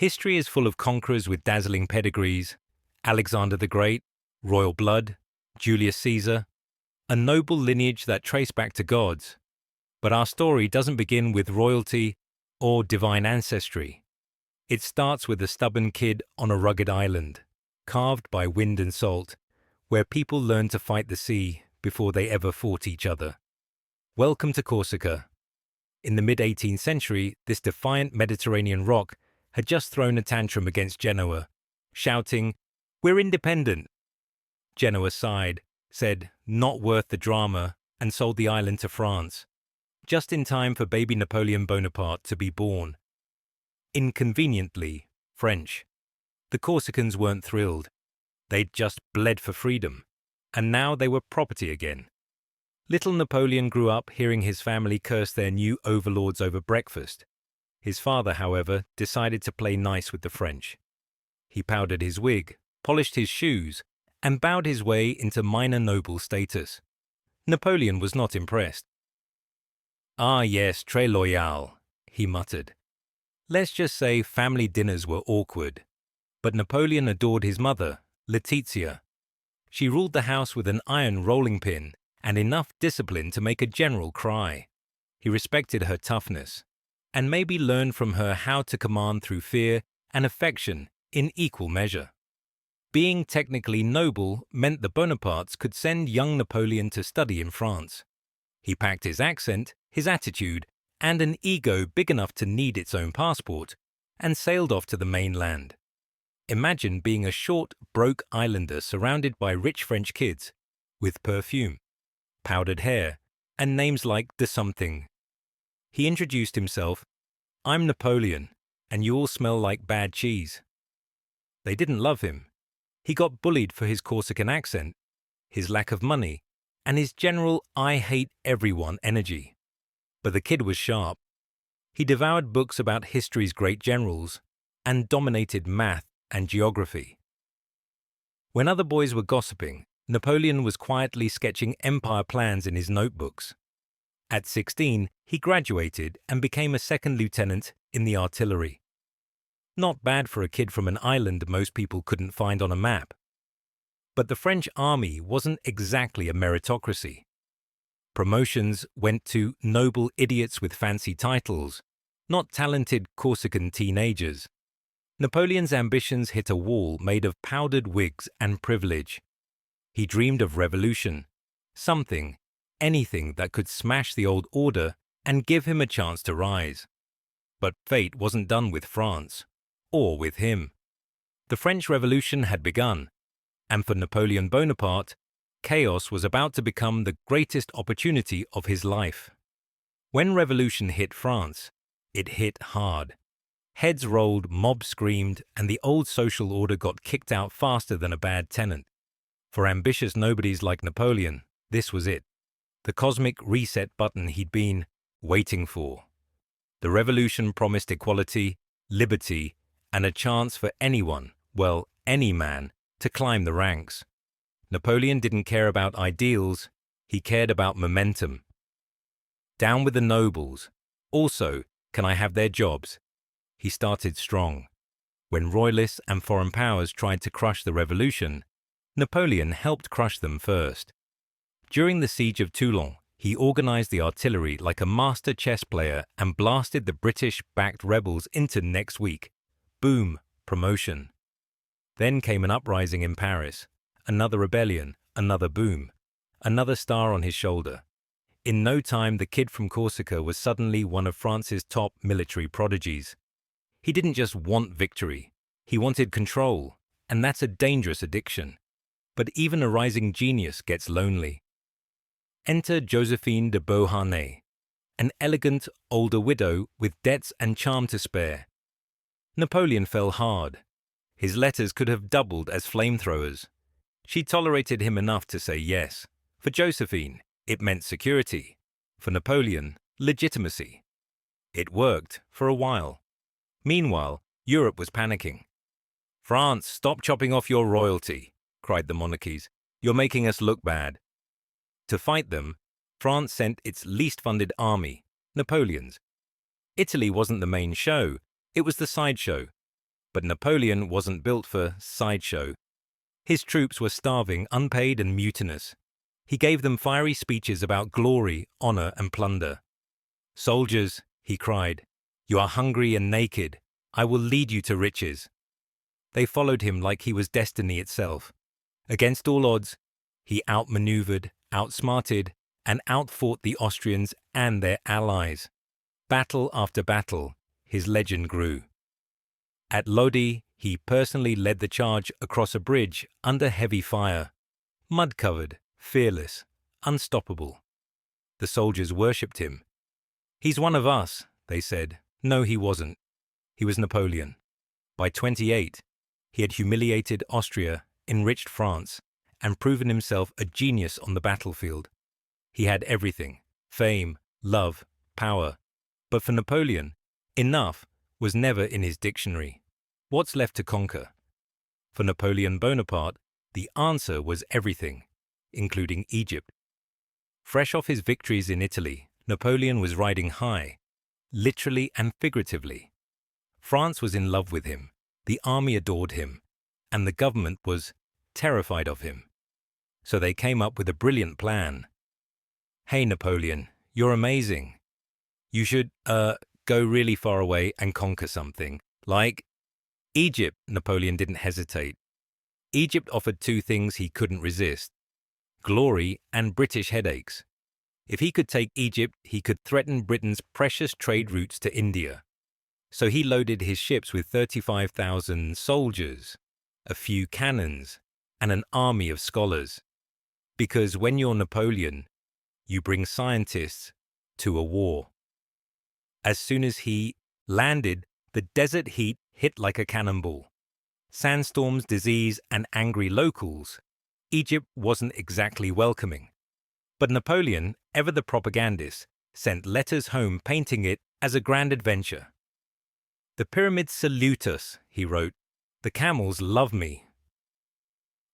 History is full of conquerors with dazzling pedigrees: Alexander the Great, royal blood, Julius Caesar, a noble lineage that trace back to gods. But our story doesn't begin with royalty or divine ancestry. It starts with a stubborn kid on a rugged island, carved by wind and salt, where people learned to fight the sea before they ever fought each other. Welcome to Corsica. In the mid-18th century, this defiant Mediterranean rock had just thrown a tantrum against Genoa, shouting, "We're independent!" Genoa sighed, said, "Not worth the drama," and sold the island to France, just in time for baby Napoleon Bonaparte to be born. Inconveniently French. The Corsicans weren't thrilled. They'd just bled for freedom, and now they were property again. Little Napoleon grew up hearing his family curse their new overlords over breakfast. His father, however, decided to play nice with the French. He powdered his wig, polished his shoes, and bowed his way into minor noble status. Napoleon was not impressed. "Ah yes, très loyal," he muttered. Let's just say family dinners were awkward. But Napoleon adored his mother, Letizia. She ruled the house with an iron rolling pin and enough discipline to make a general cry. He respected her toughness, and maybe learned from her how to command through fear and affection in equal measure. Being technically noble meant the Bonapartes could send young Napoleon to study in France. He packed his accent, his attitude, and an ego big enough to need its own passport, and sailed off to the mainland. Imagine being a short, broke islander surrounded by rich French kids, with perfume, powdered hair, and names like de something. He introduced himself, "I'm Napoleon, and you all smell like bad cheese." They didn't love him. He got bullied for his Corsican accent, his lack of money, and his general "I hate everyone" energy. But the kid was sharp. He devoured books about history's great generals and dominated math and geography. When other boys were gossiping, Napoleon was quietly sketching empire plans in his notebooks. At 16, he graduated and became a second lieutenant in the artillery. Not bad for a kid from an island most people couldn't find on a map. But the French army wasn't exactly a meritocracy. Promotions went to noble idiots with fancy titles, not talented Corsican teenagers. Napoleon's ambitions hit a wall made of powdered wigs and privilege. He dreamed of revolution, something, anything that could smash the old order and give him a chance to rise. But fate wasn't done with France, or with him. The French Revolution had begun, and for Napoleon Bonaparte, chaos was about to become the greatest opportunity of his life. When revolution hit France, it hit hard. Heads rolled, mobs screamed, and the old social order got kicked out faster than a bad tenant. For ambitious nobodies like Napoleon, this was it. The cosmic reset button he'd been waiting for. The revolution promised equality, liberty, and a chance for anyone, well, any man, to climb the ranks. Napoleon didn't care about ideals, he cared about momentum. Down with the nobles. Also, can I have their jobs? He started strong. When royalists and foreign powers tried to crush the revolution, Napoleon helped crush them first. During the siege of Toulon, he organized the artillery like a master chess player and blasted the British-backed rebels into next week. Boom, promotion. Then came an uprising in Paris. Another rebellion, another boom, another star on his shoulder. In no time, the kid from Corsica was suddenly one of France's top military prodigies. He didn't just want victory, he wanted control, and that's a dangerous addiction. But even a rising genius gets lonely. Enter Josephine de Beauharnais, an elegant, older widow with debts and charm to spare. Napoleon fell hard. His letters could have doubled as flamethrowers. She tolerated him enough to say yes. For Josephine, it meant security. For Napoleon, legitimacy. It worked for a while. Meanwhile, Europe was panicking. "France, stop chopping off your royalty," cried the monarchies. "You're making us look bad." To fight them, France sent its least-funded army, Napoleon's. Italy wasn't the main show, it was the sideshow. But Napoleon wasn't built for sideshow. His troops were starving, unpaid, and mutinous. He gave them fiery speeches about glory, honor, and plunder. "Soldiers," he cried, "you are hungry and naked. I will lead you to riches." They followed him like he was destiny itself. Against all odds, he outmaneuvered, outsmarted, and outfought the Austrians and their allies. Battle after battle, his legend grew. At Lodi, he personally led the charge across a bridge under heavy fire. Mud-covered, fearless, unstoppable. The soldiers worshipped him. "He's one of us," they said. No, he wasn't. He was Napoleon. By 28, he had humiliated Austria, enriched France, and proven himself a genius on the battlefield. He had everything: fame, love, power. But for Napoleon, enough was never in his dictionary. What's left to conquer? For Napoleon Bonaparte, the answer was everything, including Egypt. Fresh off his victories in Italy, Napoleon was riding high, literally and figuratively. France was in love with him, the army adored him, and the government was terrified of him. So they came up with a brilliant plan. "Hey, Napoleon, you're amazing. You should, go really far away and conquer something. Like Egypt." Napoleon didn't hesitate. Egypt offered two things he couldn't resist: glory and British headaches. If he could take Egypt, he could threaten Britain's precious trade routes to India. So he loaded his ships with 35,000 soldiers, a few cannons, and an army of scholars. Because when you're Napoleon, you bring scientists to a war. As soon as he landed, the desert heat hit like a cannonball. Sandstorms, disease, and angry locals. Egypt wasn't exactly welcoming. But Napoleon, ever the propagandist, sent letters home painting it as a grand adventure. "The pyramids salute us," he wrote. "The camels love me."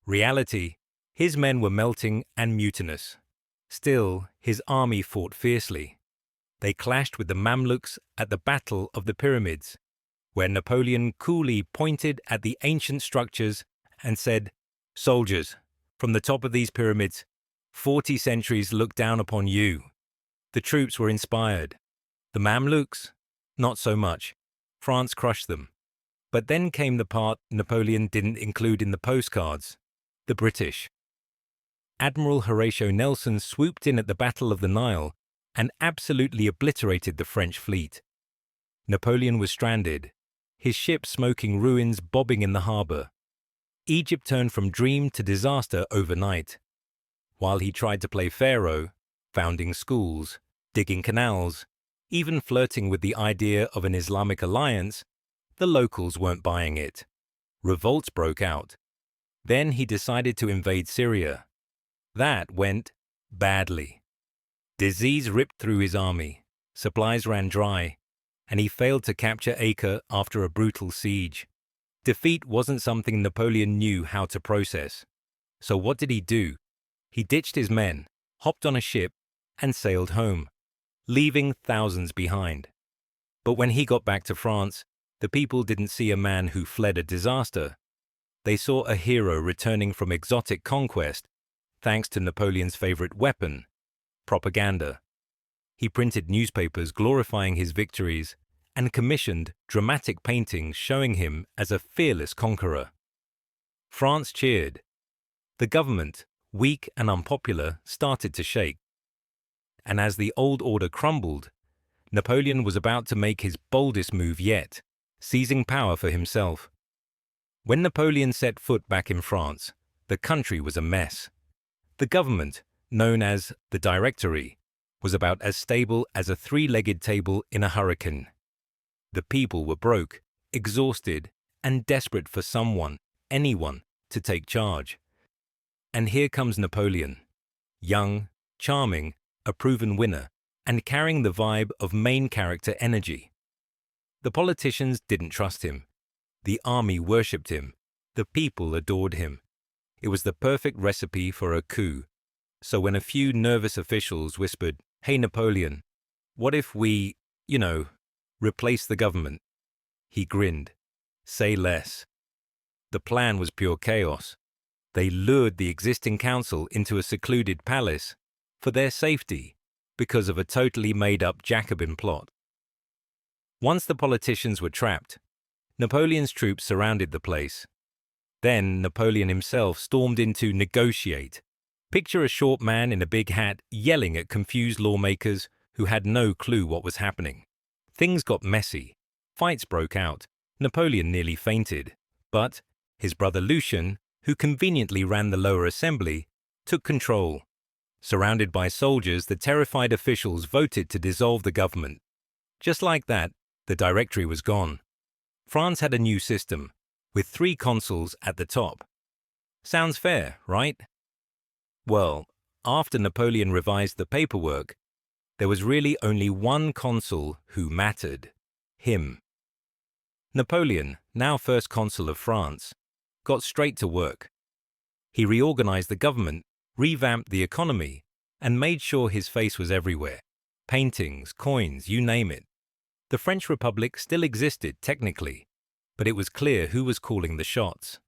Reality: his men were melting and mutinous. Still, his army fought fiercely. They clashed with the Mamluks at the Battle of the Pyramids, where Napoleon coolly pointed at the ancient structures and said, "Soldiers, from the top of these pyramids, 40 centuries look down upon you." The troops were inspired. The Mamluks? Not so much. France crushed them. But then came the part Napoleon didn't include in the postcards: the British. Admiral Horatio Nelson swooped in at the Battle of the Nile and absolutely obliterated the French fleet. Napoleon was stranded, his ship smoking ruins bobbing in the harbor. Egypt turned from dream to disaster overnight. While he tried to play Pharaoh, founding schools, digging canals, even flirting with the idea of an Islamic alliance, the locals weren't buying it. Revolts broke out. Then he decided to invade Syria. That went badly. Disease ripped through his army, supplies ran dry, and he failed to capture Acre after a brutal siege. Defeat wasn't something Napoleon knew how to process. So what did he do? He ditched his men, hopped on a ship, and sailed home, leaving thousands behind. But when he got back to France, the people didn't see a man who fled a disaster. They saw a hero returning from exotic conquest, thanks to Napoleon's favorite weapon: propaganda. He printed newspapers glorifying his victories and commissioned dramatic paintings showing him as a fearless conqueror. France cheered. The government, weak and unpopular, started to shake. And as the old order crumbled, Napoleon was about to make his boldest move yet, seizing power for himself. When Napoleon set foot back in France, the country was a mess. The government, known as the Directory, was about as stable as a three-legged table in a hurricane. The people were broke, exhausted, and desperate for someone, anyone, to take charge. And here comes Napoleon, young, charming, a proven winner, and carrying the vibe of main character energy. The politicians didn't trust him. The army worshipped him. The people adored him. It was the perfect recipe for a coup. So when a few nervous officials whispered, "Hey Napoleon, what if we, replace the government?" He grinned. Say less. The plan was pure chaos. They lured the existing council into a secluded palace for their safety because of a totally made-up Jacobin plot. Once the politicians were trapped, Napoleon's troops surrounded the place. Then Napoleon himself stormed in to negotiate. Picture a short man in a big hat yelling at confused lawmakers who had no clue what was happening. Things got messy. Fights broke out. Napoleon nearly fainted. But his brother Lucien, who conveniently ran the lower assembly, took control. Surrounded by soldiers, the terrified officials voted to dissolve the government. Just like that, the Directory was gone. France had a new system, with 3 consuls at the top. Sounds fair, right? Well, after Napoleon revised the paperwork, there was really only one consul who mattered: him. Napoleon, now first consul of France, got straight to work. He reorganized the government, revamped the economy, and made sure his face was everywhere. Paintings, coins, you name it. The French Republic still existed technically, but it was clear who was calling the shots.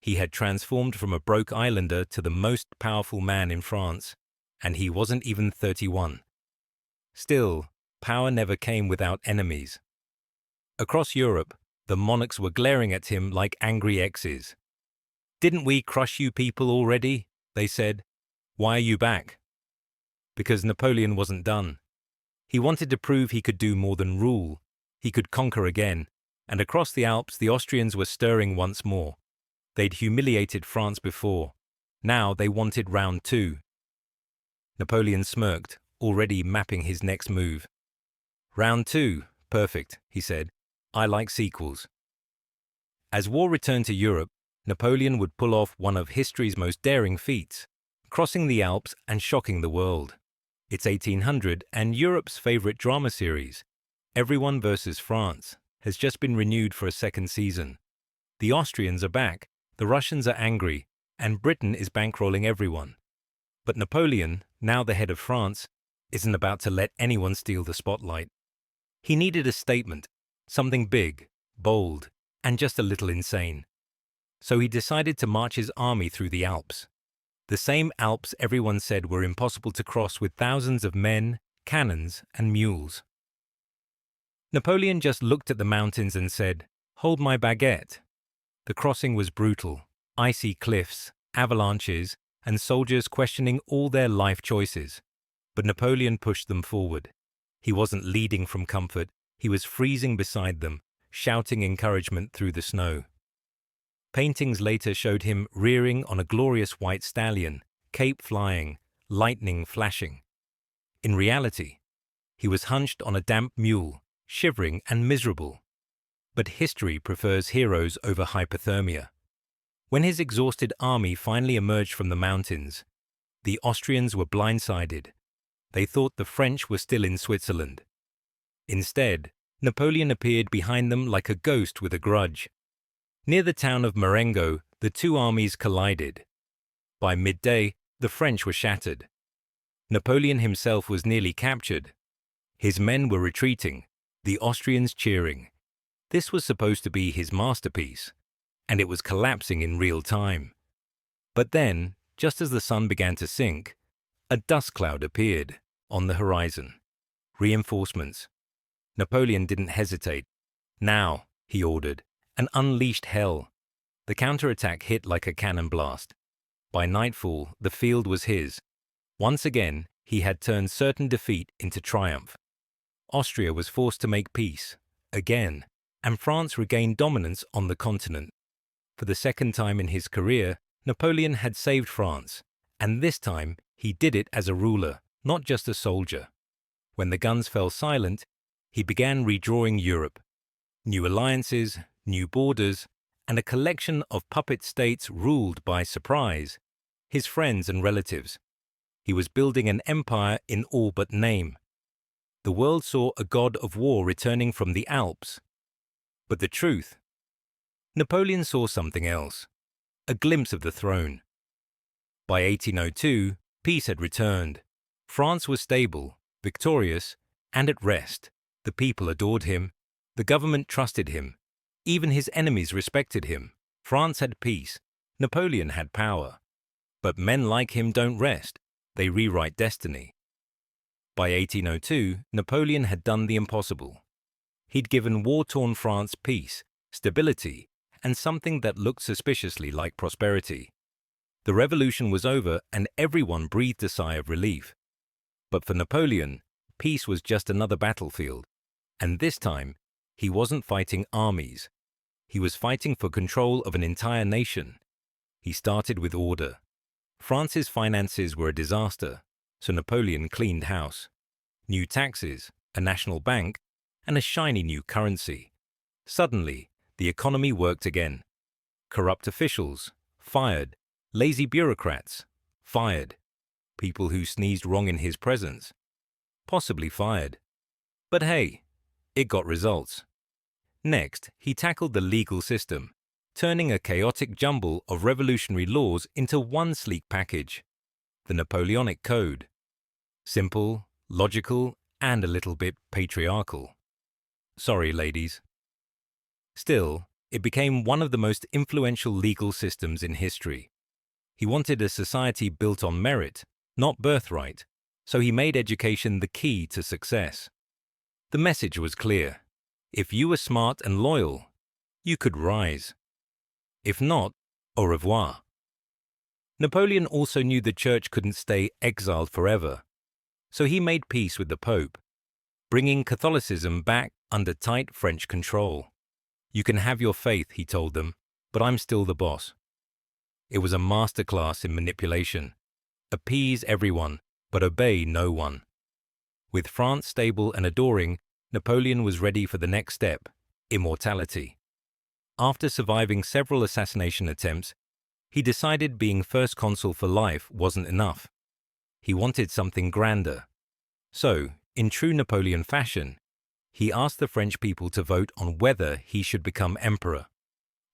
He had transformed from a broke islander to the most powerful man in France, and he wasn't even 31. Still, power never came without enemies. Across Europe, the monarchs were glaring at him like angry exes. "Didn't we crush you people already?" they said. "Why are you back?" Because Napoleon wasn't done. He wanted to prove he could do more than rule. He could conquer again, and across the Alps the Austrians were stirring once more. They'd humiliated France before. Now they wanted round 2. Napoleon smirked, already mapping his next move. "Round 2, perfect," he said. "I like sequels." As war returned to Europe, Napoleon would pull off one of history's most daring feats, crossing the Alps and shocking the world. It's 1800, and Europe's favorite drama series, Everyone versus France, has just been renewed for a second season. The Austrians are back, the Russians are angry, and Britain is bankrolling everyone. But Napoleon, now the head of France, isn't about to let anyone steal the spotlight. He needed a statement, something big, bold, and just a little insane. So he decided to march his army through the Alps. The same Alps everyone said were impossible to cross with thousands of men, cannons, and mules. Napoleon just looked at the mountains and said, "Hold my baguette." The crossing was brutal: icy cliffs, avalanches, and soldiers questioning all their life choices. But Napoleon pushed them forward. He wasn't leading from comfort, he was freezing beside them, shouting encouragement through the snow. Paintings later showed him rearing on a glorious white stallion, cape flying, lightning flashing. In reality, he was hunched on a damp mule, shivering and miserable. But history prefers heroes over hypothermia. When his exhausted army finally emerged from the mountains, the Austrians were blindsided. They thought the French were still in Switzerland. Instead, Napoleon appeared behind them like a ghost with a grudge. Near the town of Marengo, the 2 armies collided. By midday, the French were shattered. Napoleon himself was nearly captured. His men were retreating, the Austrians cheering. This was supposed to be his masterpiece, and it was collapsing in real time. But then, just as the sun began to sink, a dust cloud appeared on the horizon. Reinforcements. Napoleon didn't hesitate. "Now," he ordered, and unleashed hell. The counterattack hit like a cannon blast. By nightfall, the field was his. Once again, he had turned certain defeat into triumph. Austria was forced to make peace, again, and France regained dominance on the continent. For the second time in his career, Napoleon had saved France, and this time he did it as a ruler, not just a soldier. When the guns fell silent, he began redrawing Europe. New alliances, new borders, and a collection of puppet states ruled by surprise, his friends and relatives. He was building an empire in all but name. The world saw a god of war returning from the Alps. But the truth? Napoleon saw something else, a glimpse of the throne. By 1802, peace had returned. France was stable, victorious, and at rest. The people adored him. The government trusted him. Even his enemies respected him. France had peace. Napoleon had power. But men like him don't rest. They rewrite destiny. By 1802, Napoleon had done the impossible. He'd given war-torn France peace, stability, and something that looked suspiciously like prosperity. The revolution was over and everyone breathed a sigh of relief. But for Napoleon, peace was just another battlefield. And this time, he wasn't fighting armies. He was fighting for control of an entire nation. He started with order. France's finances were a disaster, so Napoleon cleaned house. New taxes, a national bank, and a shiny new currency. Suddenly, the economy worked again. Corrupt officials, fired. Lazy bureaucrats, fired. People who sneezed wrong in his presence, possibly fired. But hey, it got results. Next, he tackled the legal system, turning a chaotic jumble of revolutionary laws into one sleek package, the Napoleonic Code. Simple, logical, and a little bit patriarchal. Sorry, ladies. Still, it became one of the most influential legal systems in history. He wanted a society built on merit, not birthright, so he made education the key to success. The message was clear. If you were smart and loyal, you could rise. If not, au revoir. Napoleon also knew the church couldn't stay exiled forever, so he made peace with the Pope, bringing Catholicism back under tight French control. You can have your faith, he told them, but I'm still the boss. It was a masterclass in manipulation. Appease everyone, but obey no one. With France stable and adoring, Napoleon was ready for the next step, immortality. After surviving several assassination attempts, he decided being first consul for life wasn't enough. He wanted something grander. So, in true Napoleon fashion, he asked the French people to vote on whether he should become emperor.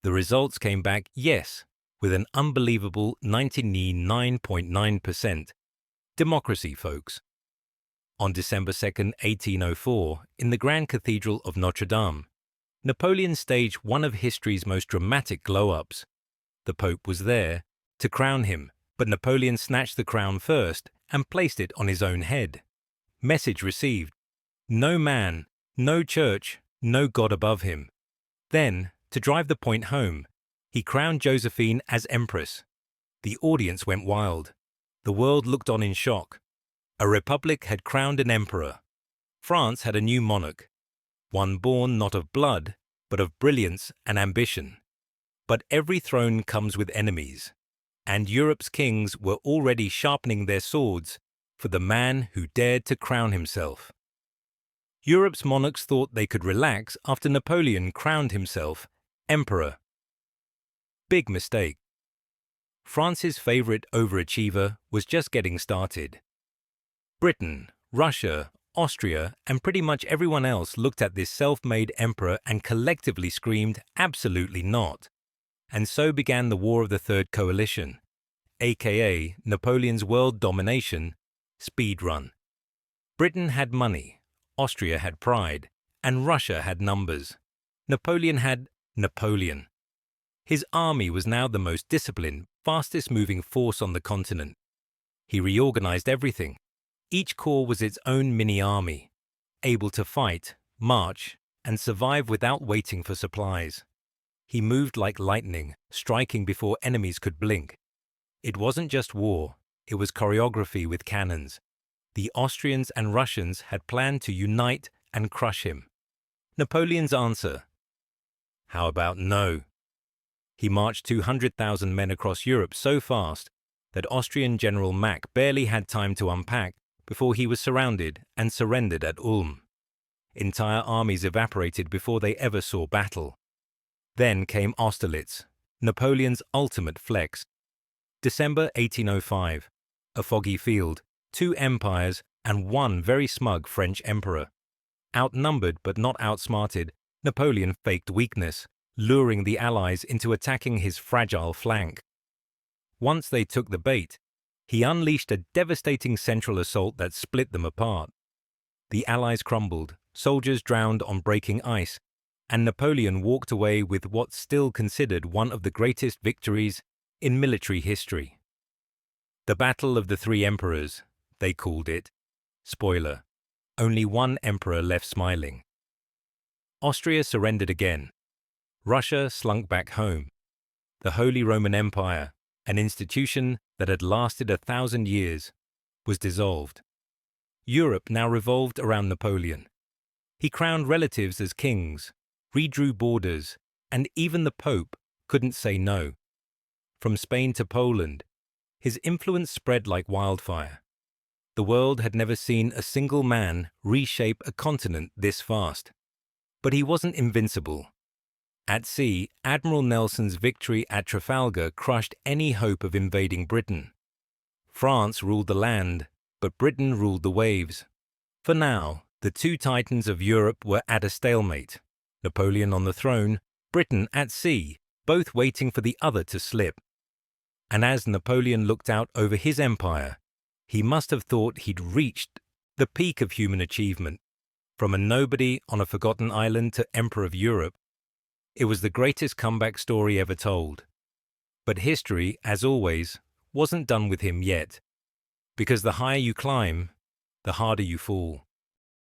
The results came back yes, with an unbelievable 99.9%. Democracy, folks. On December 2, 1804, in the Grand Cathedral of Notre Dame, Napoleon staged one of history's most dramatic glow-ups. The Pope was there to crown him, but Napoleon snatched the crown first and placed it on his own head. Message received: no man, no church, no God above him. Then, to drive the point home, he crowned Josephine as empress. The audience went wild. The world looked on in shock. A republic had crowned an emperor. France had a new monarch, one born not of blood, but of brilliance and ambition. But every throne comes with enemies, and Europe's kings were already sharpening their swords for the man who dared to crown himself. Europe's monarchs thought they could relax after Napoleon crowned himself emperor. Big mistake. France's favorite overachiever was just getting started. Britain, Russia, Austria, and pretty much everyone else looked at this self-made emperor and collectively screamed, absolutely not. And so began the War of the Third Coalition, aka Napoleon's world domination speed run. Britain had money, Austria had pride, and Russia had numbers. Napoleon had Napoleon. His army was now the most disciplined, fastest-moving force on the continent. He reorganized everything. Each corps was its own mini-army, able to fight, march, and survive without waiting for supplies. He moved like lightning, striking before enemies could blink. It wasn't just war, it was choreography with cannons. The Austrians and Russians had planned to unite and crush him. Napoleon's answer: how about no? He marched 200,000 men across Europe so fast that Austrian General Mack barely had time to unpack before he was surrounded and surrendered at Ulm. Entire armies evaporated before they ever saw battle. Then came Austerlitz, Napoleon's ultimate flex. December 1805, a foggy field, 2 empires, and one very smug French emperor. Outnumbered but not outsmarted, Napoleon faked weakness, luring the Allies into attacking his fragile flank. Once they took the bait, he unleashed a devastating central assault that split them apart. The Allies crumbled, soldiers drowned on breaking ice, and Napoleon walked away with what's still considered one of the greatest victories in military history. The Battle of the Three Emperors, they called it. Spoiler, only one emperor left smiling. Austria surrendered again. Russia slunk back home. The Holy Roman Empire, an institution that had lasted 1,000 years, was dissolved. Europe now revolved around Napoleon. He crowned relatives as kings, redrew borders, and even the Pope couldn't say no. From Spain to Poland, his influence spread like wildfire. The world had never seen a single man reshape a continent this fast. But he wasn't invincible. At sea, Admiral Nelson's victory at Trafalgar crushed any hope of invading Britain. France ruled the land, but Britain ruled the waves. For now, the two titans of Europe were at a stalemate. Napoleon on the throne, Britain at sea, both waiting for the other to slip. And as Napoleon looked out over his empire, he must have thought he'd reached the peak of human achievement. From a nobody on a forgotten island to Emperor of Europe, it was the greatest comeback story ever told. But history, as always, wasn't done with him yet. Because the higher you climb, the harder you fall.